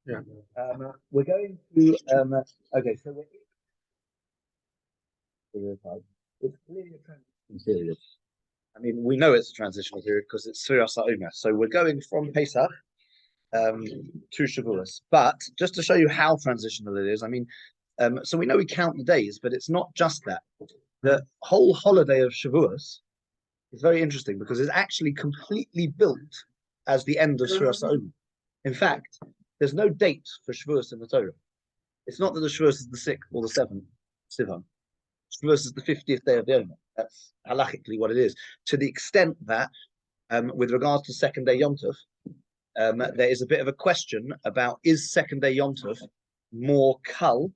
Yeah. We're going to okay, so it's clearly a transition period. I mean, we know it's a transitional period because it's Sfiras HaOmer. So we're going from Pesach to Shavuos. But just to show you how transitional it is, I mean, so we know we count the days, but it's not just that. The whole holiday of Shavuos is very interesting because it's actually completely built as the end of Sfiras HaOmer. In fact, there's no date for Shavuos in the Torah. It's not that the Shavuos is the 6th or the 7th, Sivan. Shavuos is the 50th day of the Omer. That's halachically what it is. To the extent that, with regards to second day Yom Tov, there is a bit of a question about is second day Yom Tov more kal,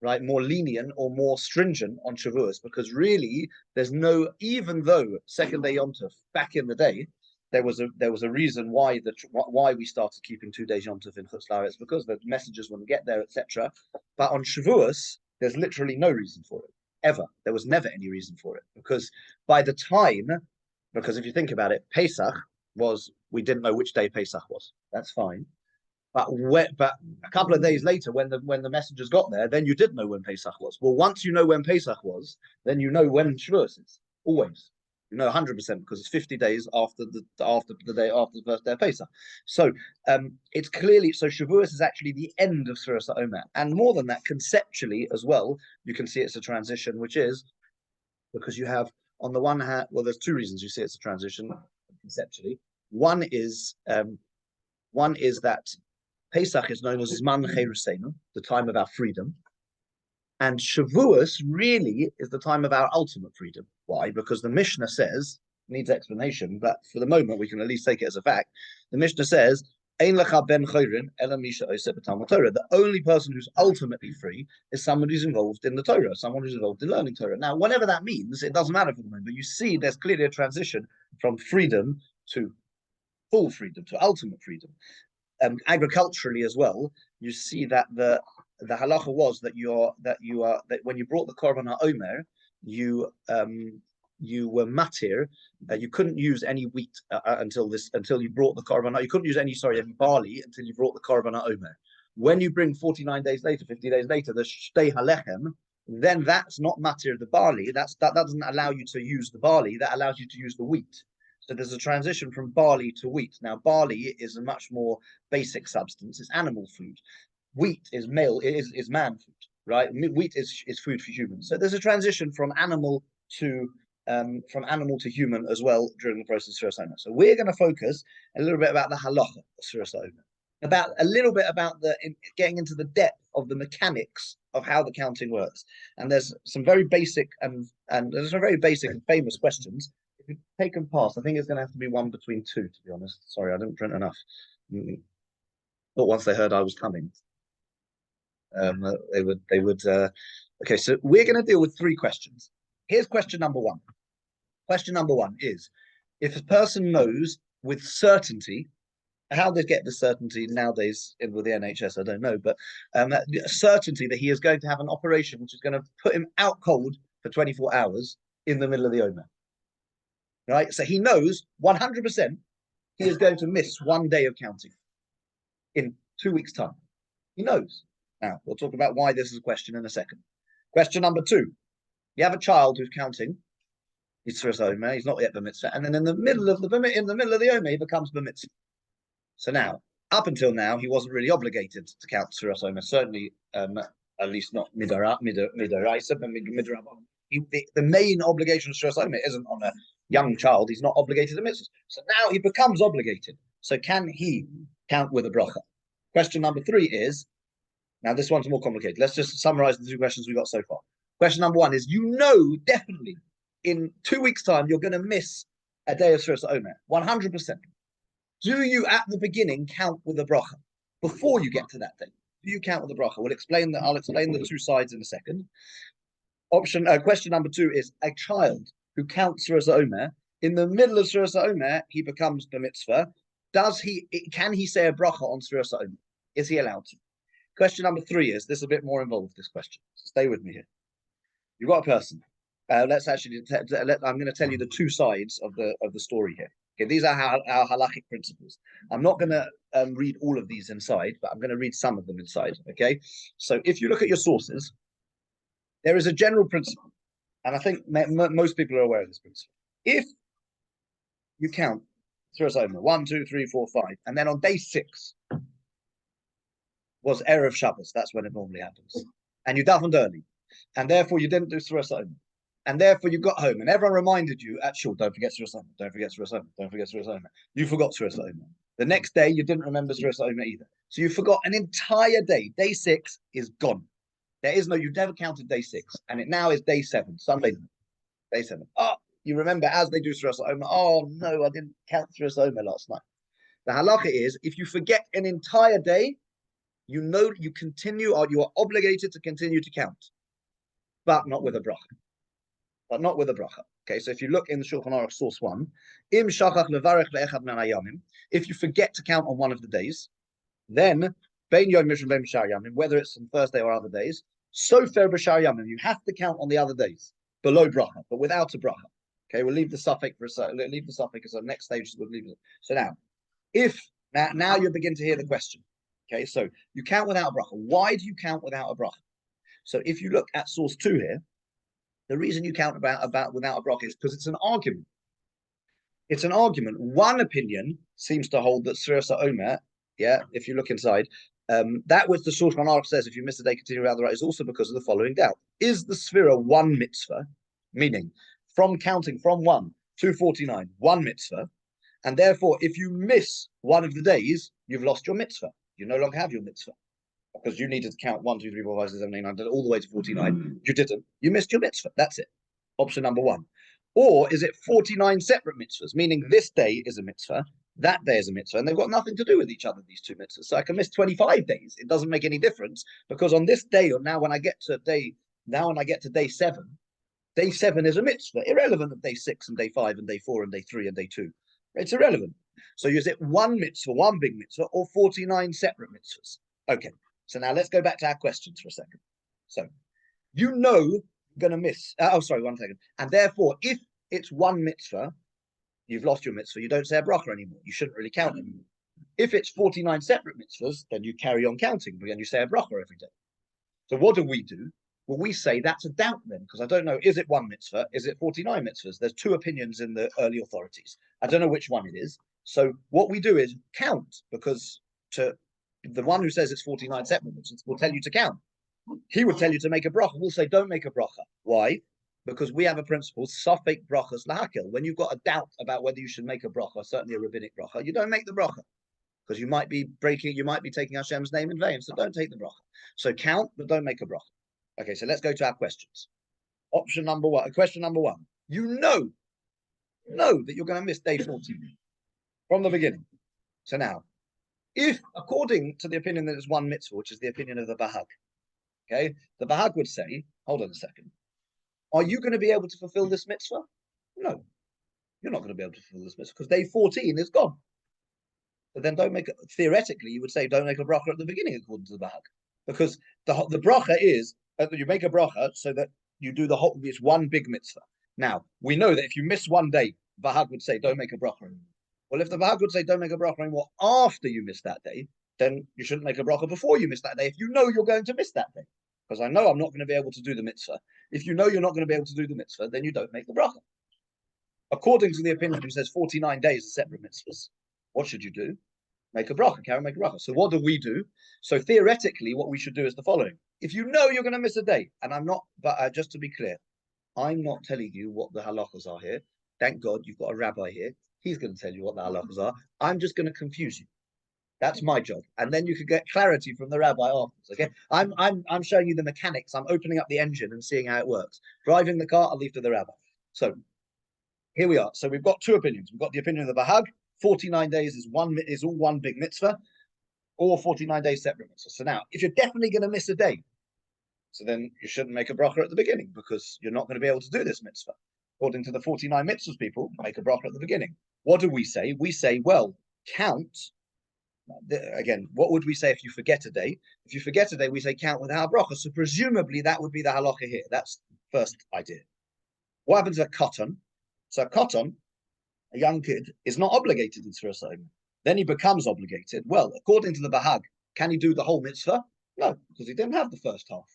right, more lenient or more stringent on Shavuos? Because really, there's no, even though second day Yom Tov back in the day, there was a reason why we started keeping 2 days Yom Tov in Chutz La'aretz, because the messengers wouldn't get there, etc. But on Shavuos, there's literally no reason for it. Ever. There was never any reason for it. Because if you think about it, Pesach we didn't know which day Pesach was. That's fine. But a couple of days later, when the messengers got there, then you did know when Pesach was. Well, once you know when Pesach was, then you know when Shavuos is. Always. You know 100% because it's 50 days after the day after the first day of Pesach. So it's clearly, so Shavuos is actually the end of Sfiras HaOmer. And more than that, conceptually as well, you can see it's a transition, which is because you have, on the one hand, well, there's two reasons you see it's a transition conceptually. One is that Pesach is known as Zman Cheruseinu, the time of our freedom. And Shavuos really is the time of our ultimate freedom. Why? Because the Mishnah says, needs explanation, but for the moment we can at least take it as a fact. The Mishnah says, Ein lecha ben chorin ela misha oseh b'talmud Torah. The only person who's ultimately free is someone who's involved in the Torah, someone who's involved in learning Torah. Now, whatever that means, it doesn't matter for the moment, but you see there's clearly a transition from freedom to full freedom, to ultimate freedom. Agriculturally as well, you see that the halacha was that when you brought the korban ha'omer, you were matir. You couldn't use any wheat until you brought the korban. You couldn't use any barley until you brought the korban ha'omer. When you bring 49 days later, 50 days later, the shtei halechem, then that's not matir the barley. That doesn't allow you to use the barley. That allows you to use the wheat. So there's a transition from barley to wheat. Now, barley is a much more basic substance. It's animal food. Wheat is man food, right? Wheat is food for humans. So there's a transition from animal to human as well during the process of Sfiras HaOmer. So we're going to focus a little bit about the halacha of Sfiras HaOmer, a little bit about getting into the depth of the mechanics of how the counting works. And there's some very basic and famous questions. If you take them past, I think it's going to have to be one between two, to be honest. Sorry, I didn't print enough. But once they heard I was coming, they would. Okay, so we're going to deal with three questions. Here's question number one. Question number one is, if a person knows with certainty, how they get the certainty nowadays with the NHS, I don't know, but certainty that he is going to have an operation which is going to put him out cold for 24 hours in the middle of the Omer. Right? So he knows 100% he is going to miss 1 day of counting in 2 weeks' time. He knows. Now, we'll talk about why this is a question in a second. Question number two. You have a child who's counting. He's Sfiras HaOmer, he's not yet bar mitzvah, and then in the middle of the Omer, he becomes bar mitzvah. So now, up until now, he wasn't really obligated to count Sfiras HaOmer, certainly, at least not midoraisa, but midrabbanan. The main obligation of Sfiras HaOmer isn't on a young child. He's not obligated to mitzvahs. So now he becomes obligated. So can he count with a bracha? Question number three is, now this one's more complicated. Let's just summarize the two questions we got so far. Question number one is, you know definitely in 2 weeks' time you're going to miss a day of Sfiras HaOmer, 100%. Do you at the beginning count with a bracha before you get to that day? Do you count with a bracha? I'll explain the two sides in a second. Question number two is, a child who counts Sfiras HaOmer, in the middle of Sfiras HaOmer, he becomes bar mitzvah. Can he say a bracha on Sfiras HaOmer? Is he allowed to? Question number three is, this is a bit more involved, this question. So stay with me here. You've got a person. I'm going to tell you the two sides of the story here. Okay, these are our halachic principles. I'm not going to read all of these inside, but I'm going to read some of them inside. Okay, so if you look at your sources, there is a general principle, and I think most people are aware of this principle. If you count through a Omer, 1, 2, 3, 4, 5, and then on day 6 was Erev Shabbos, that's when it normally happens, and you davened early, and therefore you didn't do through a Omer. And therefore you got home and everyone reminded you at shul, don't forget Surah Omer, don't forget Surah Omer, don't forget Surah Omer. You forgot Surah Omer. The next day you didn't remember Surah Omer either. So you forgot an entire day. Day 6 is gone. There is no, you've never counted day 6. And it now is day 7, Sunday, day 7. Oh, you remember as they do Surah Omer, oh no, I didn't count Surah Omer last night. The halacha is, if you forget an entire day, you know you continue, or you are obligated to continue to count, but not with a bracha. But not with a bracha. Okay, so if you look in the Shulchan Aruch source 1, im shachach levarech le'echad min hayamim, if you forget to count on one of the days, then bein yom mishum bein b'shar yamim, whether it's on Thursday or other days, sofer b'shar yamim, you have to count on the other days below bracha, but without a bracha. Okay, we'll leave the suffix for a second. Leave the suffix because the next stage we'll leave it. So now you begin to hear the question. Okay, so you count without a bracha. Why do you count without a bracha? So if you look at source 2 here, the reason you count about without a bracha is because it's an argument. It's an argument. One opinion seems to hold that Surah Omer, if you look inside, that which the Shulchan Aruch says, if you miss a day, continue without the right, is also because of the following doubt. Is the Sphira one mitzvah, meaning from counting from 1 to 49, one mitzvah, and therefore if you miss one of the days, you've lost your mitzvah. You no longer have your mitzvah. Because you needed to count 1, 2, 3, 4, 5, 6, 7, 8, 9, 10, all the way to 49. You didn't. You missed your mitzvah. That's it. Option number 1. Or is it 49 separate mitzvahs, meaning this day is a mitzvah, that day is a mitzvah, and they've got nothing to do with each other, these two mitzvahs. So I can miss 25 days. It doesn't make any difference because on this day, or now when I get to day 7, day 7 is a mitzvah, irrelevant of day 6 and day 5 and day 4 and day 3 and day 2. It's irrelevant. So is it one mitzvah, one big mitzvah, or 49 separate mitzvahs? Okay. So now let's go back to our questions for a second. So you know you're going to miss, one second. And therefore, if it's one mitzvah, you've lost your mitzvah, you don't say a bracha anymore. You shouldn't really count anymore. If it's 49 separate mitzvahs, then you carry on counting and you say a bracha every day. So what do? Well, we say that's a doubt then, because I don't know, is it one mitzvah? Is it 49 mitzvahs? There's two opinions in the early authorities. I don't know which one it is. So what we do is count, because the one who says it's 49 separate mitzvahs will tell you to count. He would tell you to make a bracha. We'll say don't make a bracha. Why? Because we have a principle, safek brachas lahakil. When you've got a doubt about whether you should make a bracha, certainly a rabbinic bracha, you don't make the bracha. Because you might be taking Hashem's name in vain. So don't take the bracha. So count, but don't make a bracha. Okay, so let's go to our questions. Question number 1. You know that you're going to miss day 14 from the beginning. So now, if, according to the opinion that it's one mitzvah, which is the opinion of the Bazak, okay, the Bazak would say, hold on a second, are you going to be able to fulfill this mitzvah? No, you're not going to be able to fulfill this mitzvah because day 14 is gone. But then theoretically, you would say don't make a bracha at the beginning, according to the Bazak, because the bracha is that you make a bracha so that you do it's one big mitzvah. Now, we know that if you miss one day, Bazak would say don't make a bracha anymore. Well, if the Bazak would say don't make a bracha anymore after you miss that day, then you shouldn't make a bracha before you miss that day if you know you're going to miss that day. Because I know I'm not going to be able to do the mitzvah. If you know you're not going to be able to do the mitzvah, then you don't make the bracha. According to the opinion who says 49 days are separate mitzvahs, what should you do? Make a bracha, make a bracha. So what do we do? So theoretically, what we should do is the following. If you know you're going to miss a day, and I'm not, but just to be clear, I'm not telling you what the halachas are here. Thank God you've got a rabbi here. He's going to tell you what the halachas are. I'm just going to confuse you. That's my job. And then you can get clarity from the rabbi afterwards. Okay. I'm showing you the mechanics. I'm opening up the engine and seeing how it works. Driving the car, I'll leave to the rabbi. So here we are. So we've got two opinions. We've got the opinion of the Bahag. 49 days is all one big mitzvah, or 49 days separate mitzvah. So now, if you're definitely going to miss a day, so then you shouldn't make a bracha at the beginning because you're not going to be able to do this mitzvah. According to the 49 mitzvahs people, make a bracha at the beginning. What do we say? We say, well, count. Again, what would we say if you forget a day? If you forget a day, we say count without bracha. So presumably that would be the halacha here. That's the first idea. What happens to a cotton? So a cotton, a young kid, is not obligated in Sfiras Omer. Then he becomes obligated. Well, according to the Bahag, can he do the whole mitzvah? No, because he didn't have the first half.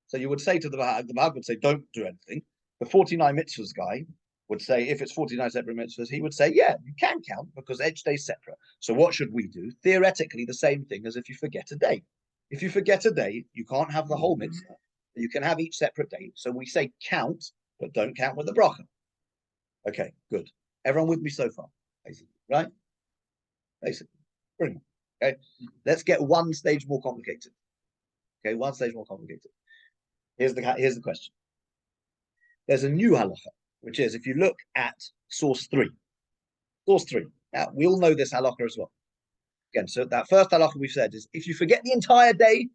So you would say to the Bahag would say, don't do anything. The 49 mitzvahs guy would say, if it's 49 separate mitzvahs, he would say, yeah, you can count because each day is separate. So what should we do? Theoretically, the same thing as if you forget a day. If you forget a day, you can't have the whole mitzvah. You can have each separate day. So we say count, but don't count with the bracha. Okay, good. Everyone with me so far? Basically, right? Basically. Brilliant. Okay. Let's get one stage more complicated. Okay, one stage more complicated. Here's the question. There's a new halacha, which is if you look at source 3. Source 3. Now, we all know this halacha as well. Again, so that first halacha we've said is if you forget the entire day,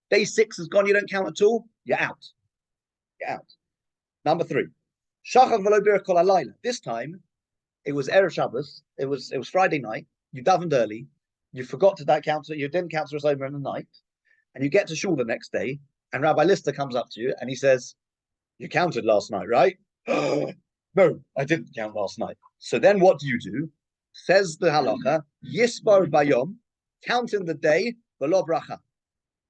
day 6 has gone, you don't count at all, you're out. You're out. Number 3. Shachar v'lo birach kol halayla. This time, it was Erev Shabbos. It was Friday night. You davened early. You forgot to count. You didn't count Sfiras Omer in the night, and you get to shul the next day. And Rabbi Lister comes up to you and he says, "You counted last night, right?" No, I didn't count last night. So then, what do? Says the halacha, Yisbar bayom, count in the day, v'lo bracha.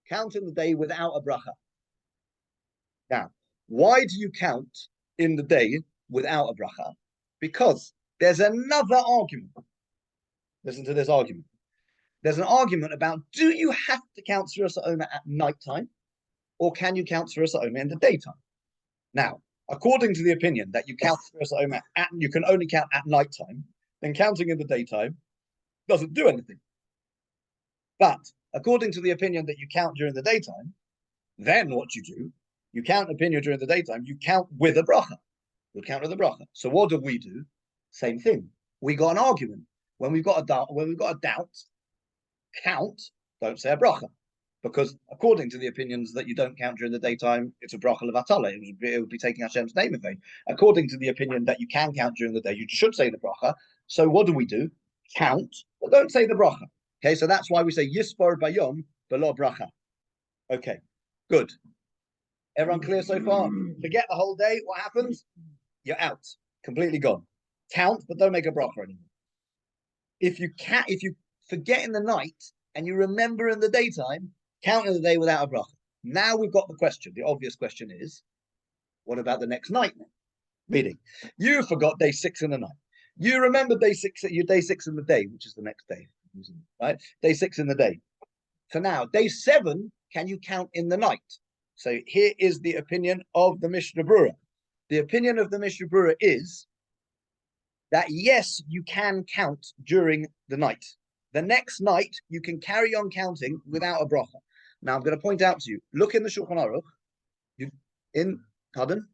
Count in the day without a bracha. Now, why do you count in the day without a bracha? Because there's another argument. Listen to this argument. There's an argument about, do you have to count Sfiras Omer at nighttime, or can you count Sfiras Omer in the daytime? Now, according to the opinion that you count Sfiras Omer you can only count at nighttime, then counting in the daytime doesn't do anything. But according to the opinion that you count during the daytime, then what do? You count opinion during the daytime, you count with a bracha. You count with a bracha. So what do? Same thing. We got an argument. When we've got a doubt, count, don't say a bracha. Because according to the opinions that you don't count during the daytime, it's a bracha levatala. It would be taking Hashem's name in vain. According to the opinion that you can count during the day, you should say the bracha. So what do? Count, but don't say the bracha. Okay, so that's why we say Yisbar bayom below bracha. Okay, good. Everyone clear so far? Forget the whole day. What happens? You're out, completely gone. Count, but don't make a bracha anymore. If you forget in the night and you remember in the daytime, count in the day without a bracha. Now we've got the question. The obvious question is, what about the next night? Meaning, you forgot day 6 in the night. You remember day 6 in the day, which is the next day, right? Day 6 in the day. So now, day 7, can you count in the night? So here is the opinion of the Mishnah Berurah. The opinion of the Mishnah Berurah is that yes, you can count during the night. The next night, you can carry on counting without a bracha. Now, I'm going to point out to you, look in the Shulchan Aruch, pardon?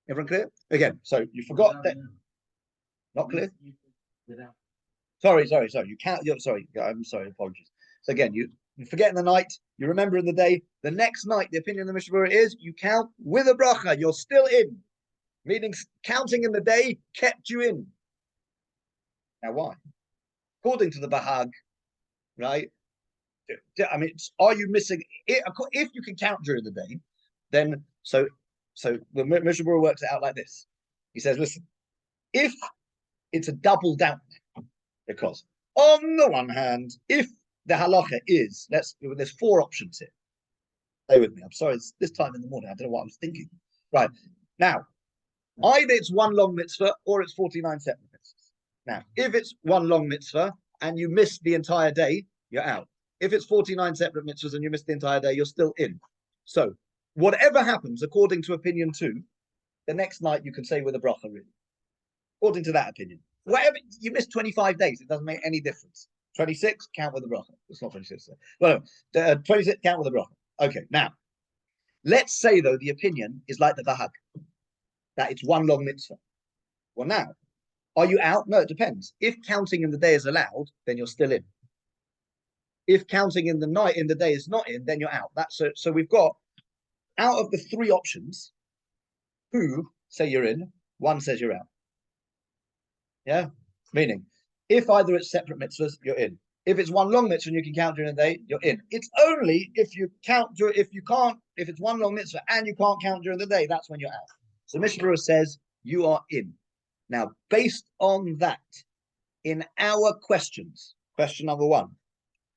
Everyone clear? Again, so you forgot that, not clear? Sorry, you can't, I'm sorry, apologies. So again, you forget in the night, you remember in the day, the next night, the opinion of the Mishnah Berurah is, you count with a bracha, you're still in. Meaning, counting in the day kept you in. Now, why? According to the Bahag, right? I mean, are you missing? If you can count during the day, then so the Mishnah Berurah works it out like this. He says, listen, if it's a double doubt, because on the one hand, if the halacha is, there's 4 options here. Stay with me. I'm sorry, it's this time in the morning. I don't know what I was thinking. Right now, either it's one long mitzvah or it's 49 separate mitzvahs. Now, if it's one long mitzvah and you miss the entire day, you're out. If it's 49 separate mitzvahs and you miss the entire day, you're still in. So, whatever happens, according to opinion 2, the next night you can say with a bracha, really. According to that opinion. Whatever, you miss 25 days, it doesn't make any difference. 26, count with a bracha. It's not 26. Well, 26, count with a bracha. Okay, now, let's say, though, the opinion is like the Bahag, that it's one long mitzvah. Well, now, are you out? No, it depends. If counting in the day is allowed, then you're still in. If counting in the day is not in, then you're out. That's so we've got, out of the 3 options, 2 say you're in, 1 says you're out. Yeah? Meaning, if either it's separate mitzvahs, you're in. If it's one long mitzvah and you can count during the day, you're in. It's only if it's one long mitzvah and you can't count during the day, that's when you're out. So Mishnah Berurah says you are in. Now, based on that, in our questions, question number one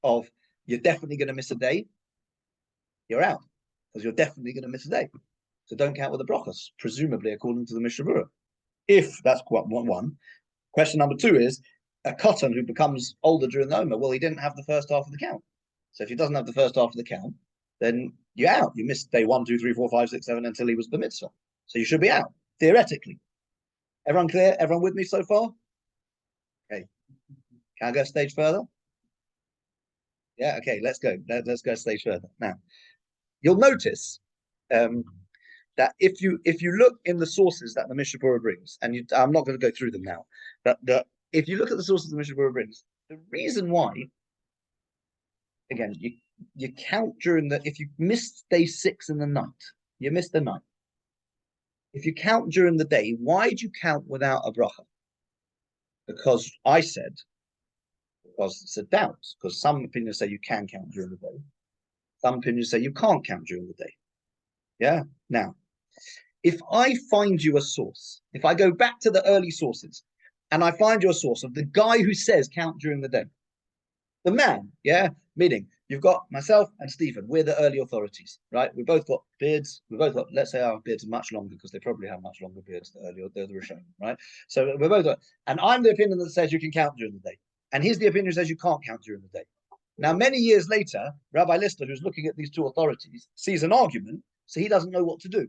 of you're definitely going to miss a day, you're out because you're definitely going to miss a day. So don't count with the brachas, presumably according to the Mishnah Berurah. If that's one. Question number two is a cotton who becomes older during the Omer. Well, he didn't have the first half of the count. So if he doesn't have the first half of the count, then you're out. You missed day 1, 2, 3, 4, 5, 6, 7 until he was the mitzvah. So you should be out, theoretically. Everyone clear? Everyone with me so far? Okay. Can I go a stage further? Yeah, okay, let's go. Let's go a stage further. Now, you'll notice that if you look in the sources that the Mishnah Berurah brings, and I'm not going to go through them now, but if you look at the sources the Mishnah Berurah brings, the reason why, again, you count during if you missed day 6 in the night, you missed the night. If you count during the day, why do you count without a bracha? Because I said, because it's a doubt, because some opinions say you can count during the day. Some opinions say you can't count during the day. Yeah? Now, if I find you a source, if I go back to the early sources, and I find you a source of the guy who says count during the day, the man, yeah? Meaning, you've got myself and Stephen, we're the early authorities, right? We've both got beards. We've both got, let's say our beards are much longer because they probably have much longer beards than the Rishonim, right? So we're both, and I'm the opinion that says you can count during the day. And he's the opinion that says you can't count during the day. Now, many years later, Rabbi Lister, who's looking at these two authorities, sees an argument, so he doesn't know what to do.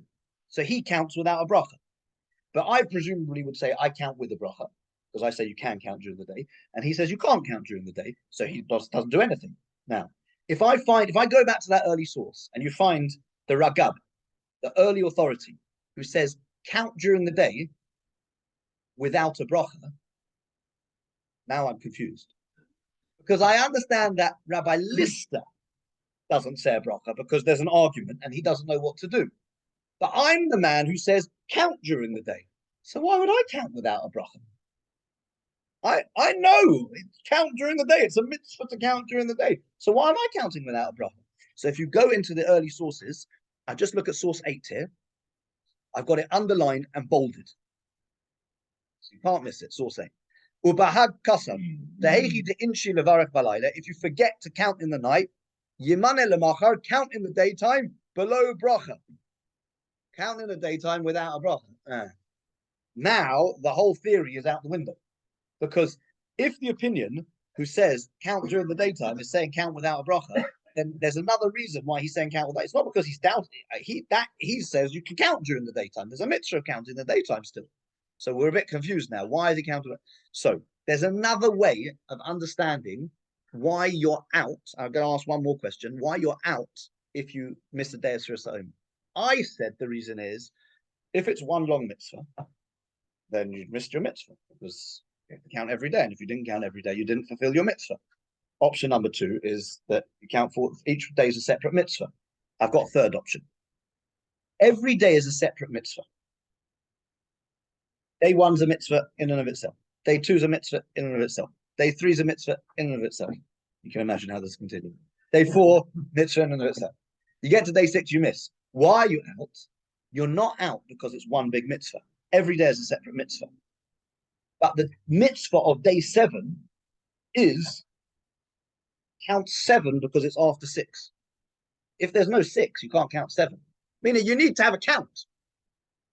So he counts without a bracha. But I presumably would say I count with a bracha, because I say you can count during the day. And he says you can't count during the day, so he doesn't do anything. Now, if I go back to that early source, and you find the Ragab, the early authority, who says count during the day without a bracha, now I'm confused. Because I understand that Rabbi Lister doesn't say a bracha because there's an argument and he doesn't know what to do. But I'm the man who says count during the day. So why would I count without a bracha? I know count during the day. It's a mitzvah to count during the day. So why am I counting without a bracha? So if you go into the early sources, I just look at source 8 here. I've got it underlined and bolded. So you can't miss it, source 8. Ubahag kasam, dehechi de inshi levarach balayla. If you forget to count in the night, yimane lemachar, count in the daytime below bracha. Count in the daytime without a bracha. Now the whole theory is out the window, because if the opinion who says count during the daytime is saying count without a bracha, then there's another reason why he's saying count without. It's not because he's doubting. He says you can count during the daytime. There's a mitzvah of counting in the daytime still. So we're a bit confused now. Why is he counting? So there's another way of understanding why you're out. I'm going to ask one more question. Why you're out if you miss a day of Sirasa'im? I said the reason is, if it's one long mitzvah, then you missed your mitzvah because you have to count every day. And if you didn't count every day, you didn't fulfill your mitzvah. Option number 2 is that you count for each day is a separate mitzvah. I've got a third option. Every day is a separate mitzvah. Day 1's a mitzvah in and of itself. Day 2's a mitzvah in and of itself. Day 3's a mitzvah in and of itself. You can imagine how this continues. Day 4, mitzvah in and of itself. You get to day 6, you miss. Why are you out? You're not out because it's one big mitzvah. Every day is a separate mitzvah. But the mitzvah of day 7 is count 7 because it's after 6. If there's no 6, you can't count 7. Meaning you need to have a count.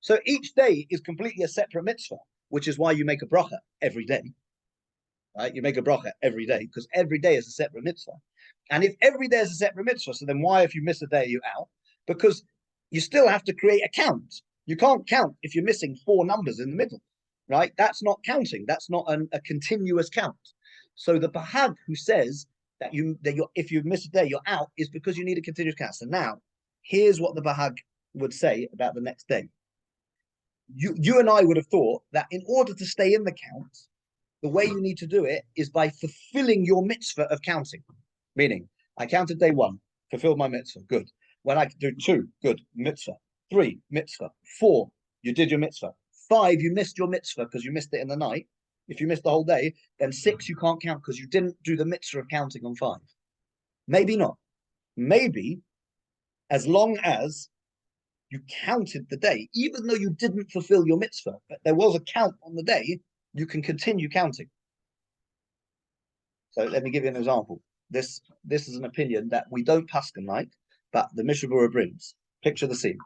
So each day is completely a separate mitzvah, which is why you make a bracha every day. Right? You make a bracha every day because every day is a separate mitzvah. And if every day is a separate mitzvah, so then why, if you miss a day, you're out? Because you still have to create a count. You can't count if you're missing 4 numbers in the middle, right? That's not counting. That's not a continuous count. So the Bahag who says that if you miss a day, you're out, is because you need a continuous count. So now, here's what the Bahag would say about the next day. You and I would have thought that in order to stay in the count, the way you need to do it is by fulfilling your mitzvah of counting. Meaning, I counted day 1, fulfilled my mitzvah, good. When I do 2, good, mitzvah. 3, mitzvah. 4, you did your mitzvah. 5, you missed your mitzvah because you missed it in the night. If you missed the whole day, then 6, you can't count because you didn't do the mitzvah of counting on 5. Maybe not. Maybe, as long as you counted the day, even though you didn't fulfill your mitzvah, but there was a count on the day, you can continue counting. So let me give you an example. This is an opinion that we don't paskin like, but the Mishnah Berurah brings. Picture the scene.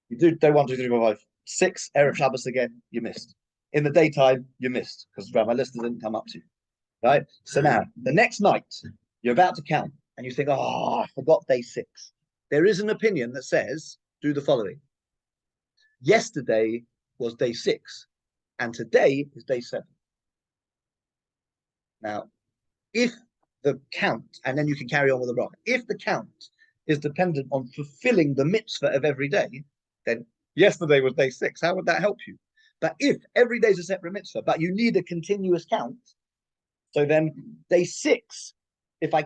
You do day 1, 2, 3, 4, 5, 6, Erev Shabbos again, you missed. In the daytime, you missed, because Rabbi Lister didn't come up to you. Right? So now, the next night, you're about to count, and you think, oh, I forgot day 6. There is an opinion that says, do the following. Yesterday was day 6, and today is day 7. Now, if the count, and then you can carry on with the bracha, if the count is dependent on fulfilling the mitzvah of every day, then yesterday was day 6. How would that help you? But if every day is a separate mitzvah, but you need a continuous count, so then day 6, if I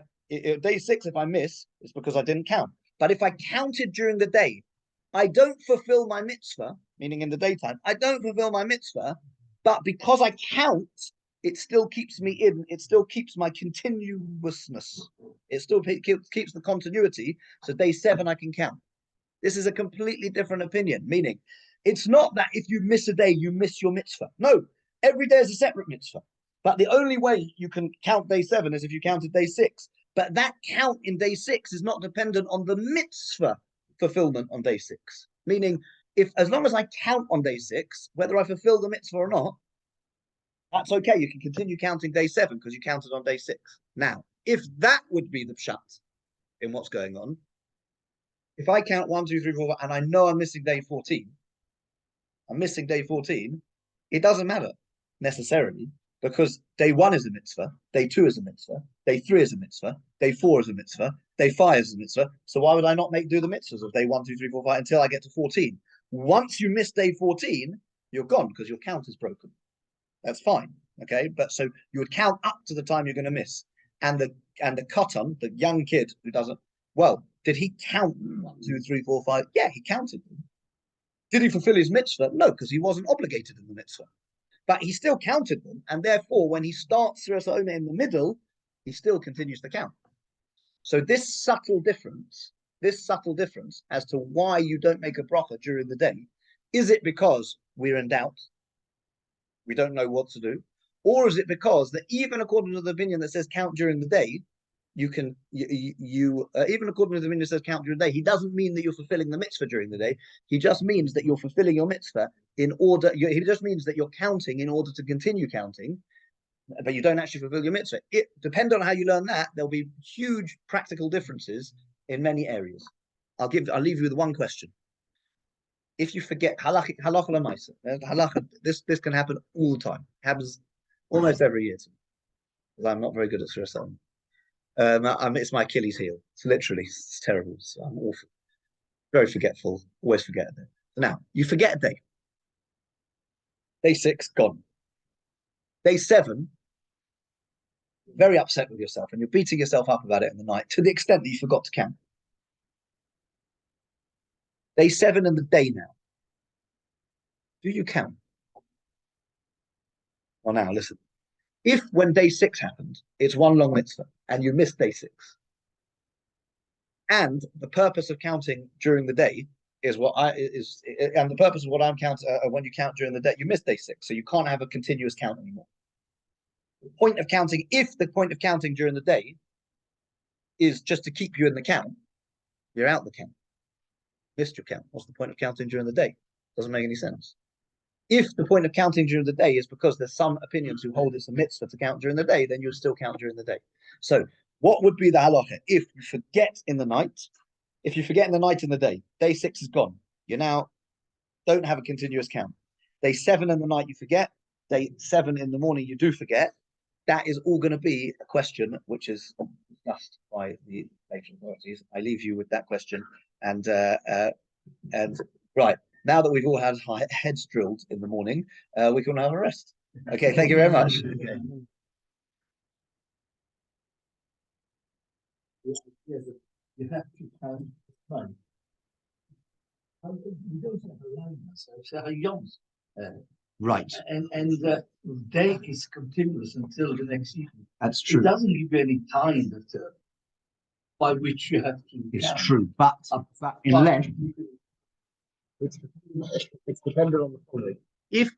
miss, it's because I didn't count. But if I counted during the day, I don't fulfill my mitzvah, meaning in the daytime, I don't fulfill my mitzvah, but because I count, it still keeps me in, it still keeps my continuousness. It still keeps the continuity. So day 7, I can count. This is a completely different opinion, meaning it's not that if you miss a day, you miss your mitzvah. No, every day is a separate mitzvah. But the only way you can count day 7 is if you counted day 6. But that count in day 6 is not dependent on the mitzvah fulfillment on day 6. Meaning, as long as I count on day 6, whether I fulfill the mitzvah or not, that's okay. You can continue counting day 7 because you counted on day 6. Now, if that would be the pshat in what's going on, if I count 1, 2, 3, 4, and I know I'm missing day 14, it doesn't matter necessarily, because day 1 is a mitzvah, day 2 is a mitzvah, day 3 is a mitzvah, day 4 is a mitzvah, day 5 is a mitzvah. So why would I not do the mitzvahs of day 1, 2, 3, 4, 5 until I get to 14? Once you miss day 14, you're gone because your count is broken. That's fine, okay? But so you would count up to the time you're going to miss. And the katan, the young kid who doesn't, well, did he count 1, 2, 3, 4, 5? Yeah, he counted them. Did he fulfill his mitzvah? No, because he wasn't obligated in the mitzvah. But he still counted them, and therefore, when he starts Sfiras HaOmer in the middle, he still continues to count. So this subtle difference as to why you don't make a bracha during the day, is it because we're in doubt? We don't know what to do, or is it because that even according to the opinion that says count during the day, even according to the opinion that says count during the day, he doesn't mean that you're fulfilling the mitzvah during the day. He just means that you're fulfilling your mitzvah he just means that you're counting in order to continue counting, but you don't actually fulfill your mitzvah. Depending on how you learn that, there'll be huge practical differences in many areas. I'll leave you with one question. If you forget halacha l'maisa, this can happen all the time. It happens almost every year to me, because I'm not very good at Sfiras HaOmer. It's my Achilles heel. It's terrible. So I'm awful, very forgetful. Always forget a day. So now you forget a day. Day 6 gone. Day 7, very upset with yourself, and you're beating yourself up about it in the night to the extent that you forgot to count. Day 7 and the day now. Do you count? Well, now listen. If when day 6 happened, it's one long mitzvah, and you missed day 6, and the purpose of counting during the day and the purpose of what I'm counting when you count during the day, you missed day 6, so you can't have a continuous count anymore. The point of counting, if the point of counting during the day is just to keep you in the count, you're out the count. Missed your count. What's the point of counting during the day? Doesn't make any sense. If the point of counting during the day is because there's some opinions who hold it's a mitzvah to count during the day, then you'll still count during the day. So what would be the halacha if you forget in the night? If you forget in the night and the day 6 is gone. You now don't have a continuous count. Day 7 in the night you forget. Day 7 in the morning you do forget. That is all going to be a question which is discussed by the later authorities. I leave you with that question. And right, now that we've all had our heads drilled in the morning, we can have a rest. Okay, thank you very much. Okay. You have to count time. You don't have a line, so young. Right. And the day is continuous until the next evening. That's true. It doesn't give you any time by which you have to It's count. true, but unless It's dependent on the following. If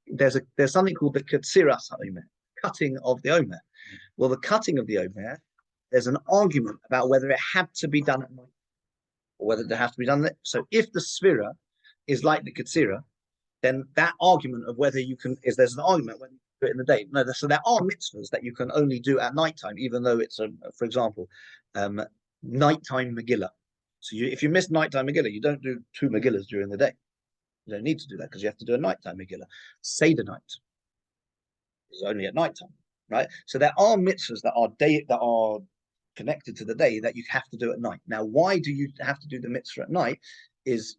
there's something called the Katsiras HaOmer, cutting of the Omer. Well, the cutting of the Omer, there's an argument about whether it had to be done at night or whether it has to be done. So if the Sphira is like the Katsira, then that argument of whether you can there's an argument whether you can do it in the day. No, so there are mitzvahs that you can only do at nighttime, even though it's for example, nighttime Megillah. So if you miss nighttime Megillah, you don't do 2 Megillahs during the day. You don't need to do that because you have to do a nighttime Megillah. Seder night is only at nighttime, right? So there are mitzvahs that are connected to the day that you have to do at night. Now, why do you have to do the mitzvah at night? Is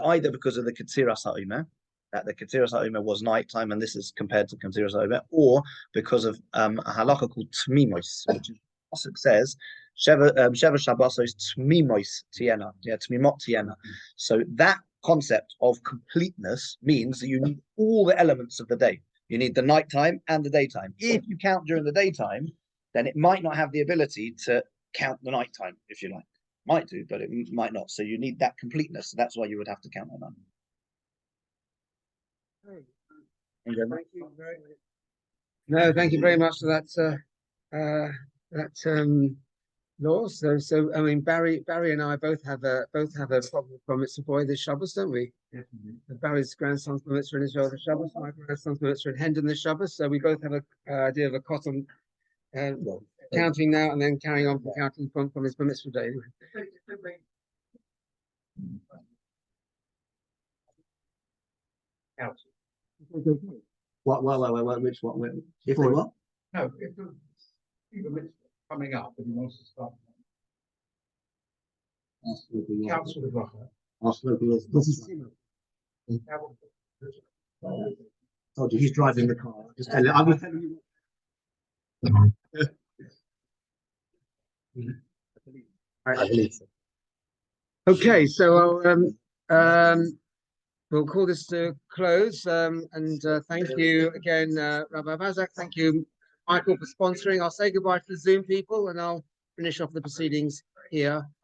either because of the Ketziras HaOmer, that the Ketziras HaOmer was nighttime, and this is compared to Ketziras HaOmer, or because of a halakha called Tmimos, which Bazak says, Sheva Shabbosos Tmimos Tiena, Tmimot Tiena. So that concept of completeness means that you need all the elements of the day. You need the nighttime and the daytime. If you count during the daytime, then it might not have the ability to count the nighttime, if you like. Might do, but it might not. So you need that completeness. So that's why you would have to count on that. No, thank you very much for that. Law. So I mean, Barry and I both have a problem from Mitzvah Boy this Shabbos, don't we? Definitely. Barry's grandson's from Mitzvah in Israel this Shabbos. My grandson's from Mitzvah in Hendon this Shabbos. So we both have a idea of a cotton. Counting now and then carrying on from counting from his mitzvah day. What? Which what? If they what? No, if the mitzvah coming up and he wants to start. Counts for the bracha. Told you he's driving the car. Just tell him. I will tell you. I believe so. Okay, so we'll call this to close. And thank you again, Rabbi Bazak. Thank you, Michael, for sponsoring. I'll say goodbye to the Zoom people, and I'll finish off the proceedings here.